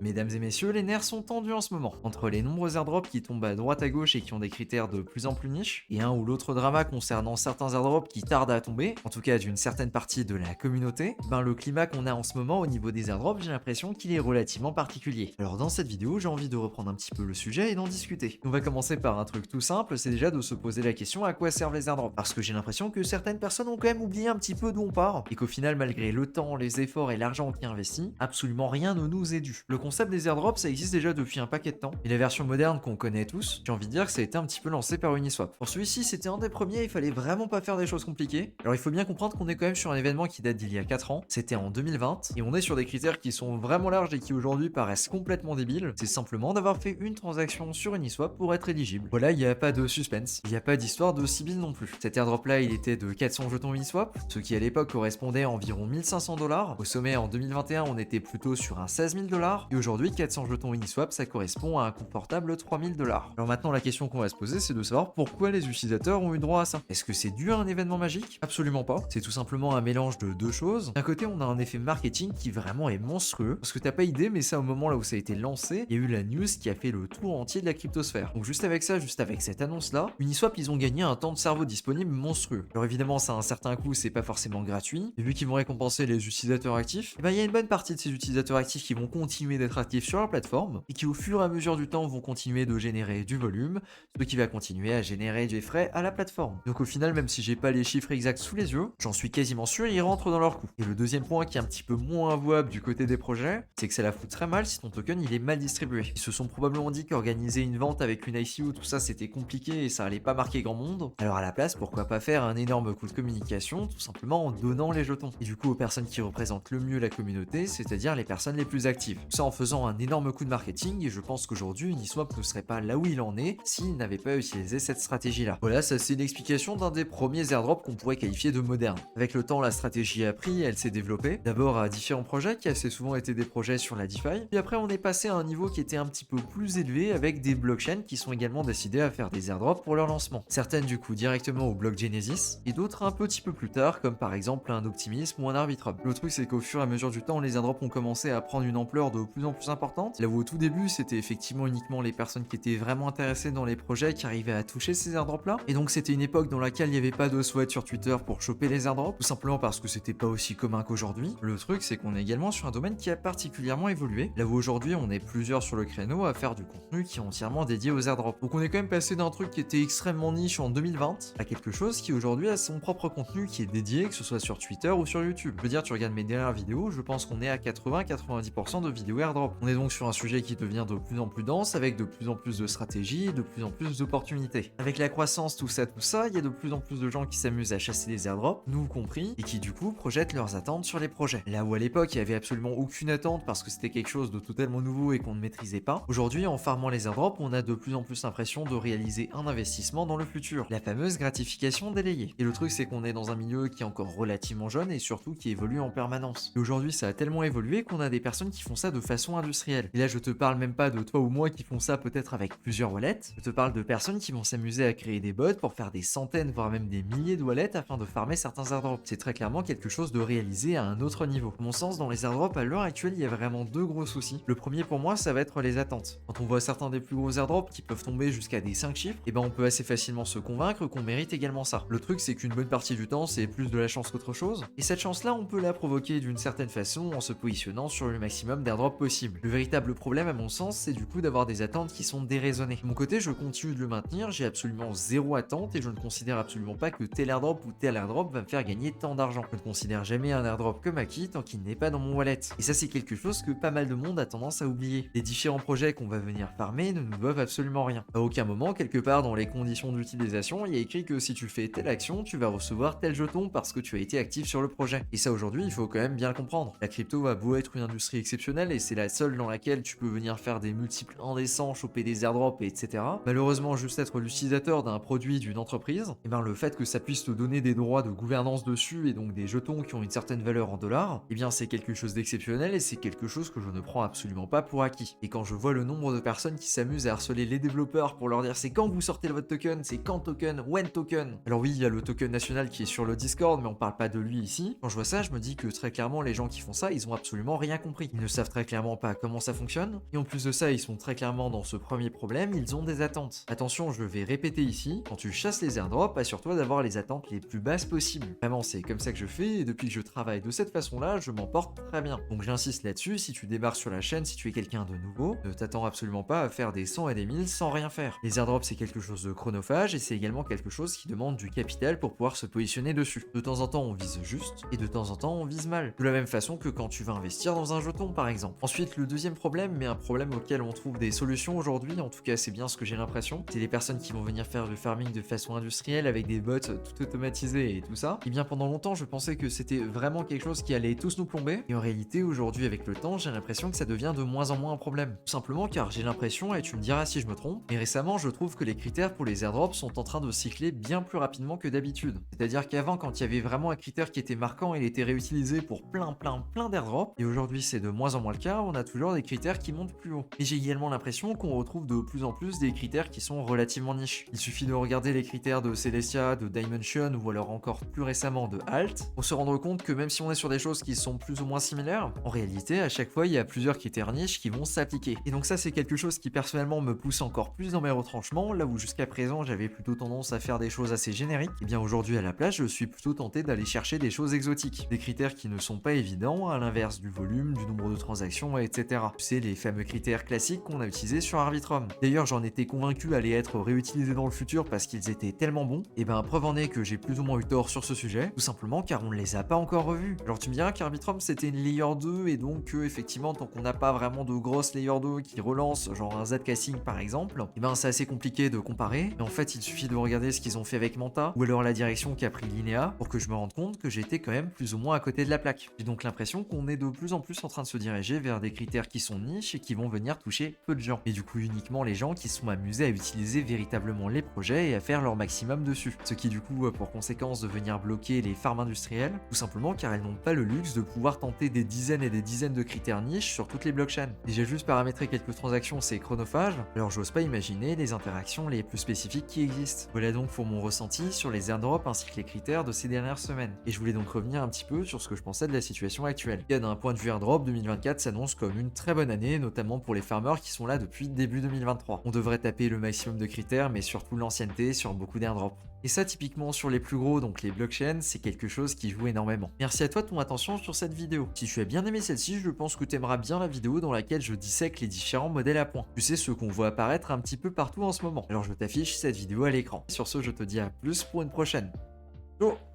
Mesdames et messieurs, les nerfs sont tendus en ce moment. Entre les nombreux airdrops qui tombent à droite à gauche et qui ont des critères de plus en plus niches, et un ou l'autre drama concernant certains airdrops qui tardent à tomber, en tout cas d'une certaine partie de la communauté, le climat qu'on a en ce moment au niveau des airdrops, j'ai l'impression qu'il est relativement particulier. Alors dans cette vidéo, j'ai envie de reprendre un petit peu le sujet et d'en discuter. On va commencer par un truc tout simple, c'est déjà de se poser la question à quoi servent les airdrops. Parce que j'ai l'impression que certaines personnes ont quand même oublié un petit peu d'où on part, et qu'au final, malgré le temps, les efforts et l'argent qui est investi, absolument rien ne nous est dû. Le concept des airdrops, ça existe déjà depuis un paquet de temps, et la version moderne qu'on connaît tous, j'ai envie de dire que ça a été un petit peu lancé par Uniswap. Pour celui-ci, c'était un des premiers, il fallait vraiment pas faire des choses compliquées. Alors il faut bien comprendre qu'on est quand même sur un événement qui date d'il y a 4 ans, c'était en 2020, et on est sur des critères qui sont vraiment larges et qui aujourd'hui paraissent complètement débiles. C'est simplement d'avoir fait une transaction sur Uniswap pour être éligible. Voilà, il n'y a pas de suspense, il n'y a pas d'histoire de Sibyl non plus. Cet airdrop là, il était de 400 jetons Uniswap, ce qui à l'époque correspondait à environ 1500 $. Au sommet en 2021, on était plutôt sur un 16 000 $, et aujourd'hui 400 jetons Uniswap, ça correspond à un confortable 3000 $. Alors maintenant, la question qu'on va se poser, c'est de savoir pourquoi les utilisateurs ont eu droit à ça. Est-ce que c'est dû à un événement magique? Absolument pas. C'est tout simplement un mélange de deux choses. D'un côté, on a un effet marketing qui vraiment est monstrueux, parce que t'as pas idée, mais ça, au moment là où ça a été lancé, il y a eu la news qui a fait le tour entier de la cryptosphère. Donc juste avec ça, juste avec cette annonce là, Uniswap, ils ont gagné un temps de cerveau disponible monstrueux. Alors évidemment, ça a un certain coût, c'est pas forcément gratuit, et vu qu'ils vont récompenser les utilisateurs actifs, il y a une bonne partie de ces utilisateurs actifs qui vont continuer d'être actifs sur la plateforme, et qui au fur et à mesure du temps vont continuer de générer du volume, ce qui va continuer à générer des frais à la plateforme. Donc au final, même si j'ai pas les chiffres exacts sous les yeux, j'en suis quasiment sûr, ils rentrent dans leur coût. Et le deuxième point qui est un petit peu moins avouable du côté des projets, c'est que ça la fout très mal si ton token il est mal distribué. Ils se sont probablement dit qu'organiser une vente avec une ICO, tout ça c'était compliqué et ça allait pas marquer grand monde. Alors à la place, pourquoi pas faire un énorme coup de communication, tout simplement en donnant les jetons. Et du coup aux personnes qui représentent le mieux la communauté, c'est-à-dire les personnes les plus actives. Tout ça en faisant un énorme coup de marketing, et je pense qu'aujourd'hui Uniswap ne serait pas là où il en est s'il n'avait pas utilisé cette stratégie-là. Voilà, ça c'est une explication d'un des premiers airdrops qu'on pourrait qualifier de moderne. Avec le temps, la stratégie a pris, elle s'est développée. D'abord à différents projets qui assez souvent étaient des projets sur la DeFi. Puis après, on est passé à un niveau qui était un petit peu plus élevé avec des blockchains qui sont également décidées à faire des airdrops pour leur lancement. Certaines du coup directement au bloc Genesis et d'autres un petit peu plus tard, comme par exemple un Optimism ou un Arbitrum. Le truc c'est qu'au fur et à mesure du temps, les airdrops ont commencé à prendre une ampleur de plus en plus importante. Là où au tout début, c'était effectivement uniquement les personnes qui étaient vraiment intéressées dans les projets qui arrivaient à toucher ces airdrops là. Et donc c'était une époque dans laquelle il n'y avait pas de sweat sur Twitter pour choper les airdrops, tout simplement parce que c'était pas aussi commun qu'aujourd'hui. Le truc c'est qu'on est également sur un domaine qui a particulièrement évolué, là où aujourd'hui on est plusieurs sur le créneau à faire du contenu qui est entièrement dédié aux airdrops. Donc on est quand même passé d'un truc qui était extrêmement niche en 2020 à quelque chose qui aujourd'hui a son propre contenu qui est dédié, que ce soit sur Twitter ou sur YouTube. Je veux dire, tu regardes mes dernières vidéos, je pense qu'on est à 80-90% de vidéos airdrop. On est donc sur un sujet qui devient de plus en plus dense, avec de plus en plus de stratégies, de plus en plus d'opportunités. Avec la croissance, tout ça, il y a de plus en plus de gens qui s'amusent à chasser des airdrops, nous compris, et qui du coup projettent leurs attentes sur les projets. Là où à l'époque il y avait absolument aucune attente parce que c'était quelque chose de totalement nouveau et qu'on ne maîtrisait pas, aujourd'hui en farmant les airdrops, on a de plus en plus l'impression de réaliser un investissement dans le futur, la fameuse gratification délayée. Et le truc c'est qu'on est dans un milieu qui est encore relativement jeune et surtout qui évolue en permanence. Et aujourd'hui ça a tellement évolué qu'on a des personnes qui font ça de façon industrielle. Et là je te parle même pas de toi ou moi qui font ça peut-être avec plusieurs wallets, je te parle de personnes qui vont s'amuser à créer des bots pour faire des centaines voire même des milliers de wallets afin de farmer certains airdrops. C'est très clairement quelque chose de réalisé à un autre niveau. À mon sens, dans les airdrops à l'heure actuelle, il y a vraiment deux gros soucis. Le premier pour moi, ça va être les attentes. Quand on voit certains des plus gros airdrops qui peuvent tomber jusqu'à des 5 chiffres, et on peut assez facilement se convaincre qu'on mérite également ça. Le truc c'est qu'une bonne partie du temps, c'est plus de la chance qu'autre chose, et cette chance-là, on peut la provoquer d'une certaine façon en se positionnant sur le maximum d'airdrops possible. Le véritable problème à mon sens, c'est du coup d'avoir des attentes qui sont déraisonnées. De mon côté, je continue de le maintenir, j'ai absolument zéro attente et je ne considère absolument pas que tel airdrop ou tel airdrop va me faire gagner tant d'argent. Je ne considère jamais un airdrop comme acquis tant qu'il n'est pas dans mon wallet. Et ça c'est quelque chose que pas mal de monde a tendance à oublier. Les différents projets qu'on va venir farmer ne nous doivent absolument rien. À aucun moment, quelque part dans les conditions d'utilisation, il y a écrit que si tu fais telle action, tu vas recevoir tel jeton parce que tu as été actif sur le projet. Et ça aujourd'hui, il faut quand même bien le comprendre. La crypto a beau être une industrie exceptionnelle et c'est la seule dans laquelle tu peux venir faire des multiples indécents, choper des airdrops et etc. Malheureusement, juste être l'utilisateur d'un produit d'une entreprise, et le fait que ça puisse te donner des droits de gouvernance dessus et donc des jetons qui ont une certaine valeur en dollars, c'est quelque chose d'exceptionnel et c'est quelque chose que je ne prends absolument pas pour acquis. Et quand je vois le nombre de personnes qui s'amusent à harceler les développeurs pour leur dire c'est quand vous sortez votre token, c'est quand token, when token. Alors oui, il y a le token national qui est sur le Discord, mais on parle pas de lui ici. Quand je vois ça, je me dis que très clairement les gens qui font ça, ils ont absolument rien compris. Ils ne savent très clairement clairement pas comment ça fonctionne. Et en plus de ça, ils sont très clairement dans ce premier problème, ils ont des attentes. Attention, je vais répéter ici, quand tu chasses les airdrops, assure-toi d'avoir les attentes les plus basses possibles. Vraiment, c'est comme ça que je fais et depuis que je travaille de cette façon-là, je m'en porte très bien. Donc j'insiste là-dessus, si tu débarques sur la chaîne, si tu es quelqu'un de nouveau, ne t'attends absolument pas à faire des 100 et des 1000 sans rien faire. Les airdrops, c'est quelque chose de chronophage et c'est également quelque chose qui demande du capital pour pouvoir se positionner dessus. De temps en temps, on vise juste et de temps en temps, on vise mal. De la même façon que quand tu vas investir dans un jeton, par exemple. Ensuite, le deuxième problème, mais un problème auquel on trouve des solutions aujourd'hui, en tout cas c'est bien ce que j'ai l'impression, c'est les personnes qui vont venir faire du farming de façon industrielle avec des bots tout automatisés et tout ça. Et bien pendant longtemps, je pensais que c'était vraiment quelque chose qui allait tous nous plomber. Et en réalité, aujourd'hui, avec le temps, j'ai l'impression que ça devient de moins en moins un problème. Tout simplement car j'ai l'impression, et tu me diras si je me trompe, mais récemment, je trouve que les critères pour les airdrops sont en train de cycler bien plus rapidement que d'habitude. C'est-à-dire qu'avant, quand il y avait vraiment un critère qui était marquant, il était réutilisé pour plein d'airdrops. Et aujourd'hui, c'est de moins en moins le cas, on a toujours des critères qui montent plus haut. Et j'ai également l'impression qu'on retrouve de plus en plus des critères qui sont relativement niches. Il suffit de regarder les critères de Celestia, de Dimension ou alors encore plus récemment de Alt pour se rendre compte que même si on est sur des choses qui sont plus ou moins similaires, en réalité, à chaque fois, il y a plusieurs critères niches qui vont s'appliquer. Et donc ça, c'est quelque chose qui personnellement me pousse encore plus dans mes retranchements, là où jusqu'à présent, j'avais plutôt tendance à faire des choses assez génériques. Et bien aujourd'hui, à la place, je suis plutôt tenté d'aller chercher des choses exotiques. Des critères qui ne sont pas évidents, à l'inverse du volume, du nombre de transactions, etc. Tu sais, les fameux critères classiques qu'on a utilisés sur Arbitrum. D'ailleurs, j'en étais convaincu allaient être réutilisés dans le futur parce qu'ils étaient tellement bons. Et ben, preuve en est que j'ai plus ou moins eu tort sur ce sujet, tout simplement car on ne les a pas encore revus. Alors tu me diras qu'Arbitrum c'était une layer 2 et donc effectivement, tant qu'on n'a pas vraiment de grosses layer 2 qui relancent, genre un Z-casing par exemple, et ben c'est assez compliqué de comparer. Mais en fait, il suffit de regarder ce qu'ils ont fait avec Manta ou alors la direction qu'a pris Linéa pour que je me rende compte que j'étais quand même plus ou moins à côté de la plaque. J'ai donc l'impression qu'on est de plus en plus en train de se diriger vers des critères qui sont niches et qui vont venir toucher peu de gens. Et du coup uniquement les gens qui sont amusés à utiliser véritablement les projets et à faire leur maximum dessus. Ce qui du coup a pour conséquence de venir bloquer les farms industrielles, tout simplement car elles n'ont pas le luxe de pouvoir tenter des dizaines et des dizaines de critères niches sur toutes les blockchains. Et j'ai juste paramétré quelques transactions, c'est chronophage, alors j'ose pas imaginer les interactions les plus spécifiques qui existent. Voilà donc pour mon ressenti sur les airdrops ainsi que les critères de ces dernières semaines. Et je voulais donc revenir un petit peu sur ce que je pensais de la situation actuelle. Et d'un point de vue airdrop, 2024 s'annonce comme une très bonne année, notamment pour les farmers qui sont là depuis début 2023. On devrait taper le maximum de critères, mais surtout l'ancienneté sur beaucoup d'airdrops. Et ça, typiquement sur les plus gros, donc les blockchains, c'est quelque chose qui joue énormément. Merci à toi de ton attention sur cette vidéo. Si tu as bien aimé celle-ci, je pense que tu aimeras bien la vidéo dans laquelle je dissèque les différents modèles à points. Tu sais, ceux qu'on voit apparaître un petit peu partout en ce moment. Alors je t'affiche cette vidéo à l'écran. Sur ce, je te dis à plus pour une prochaine. Ciao.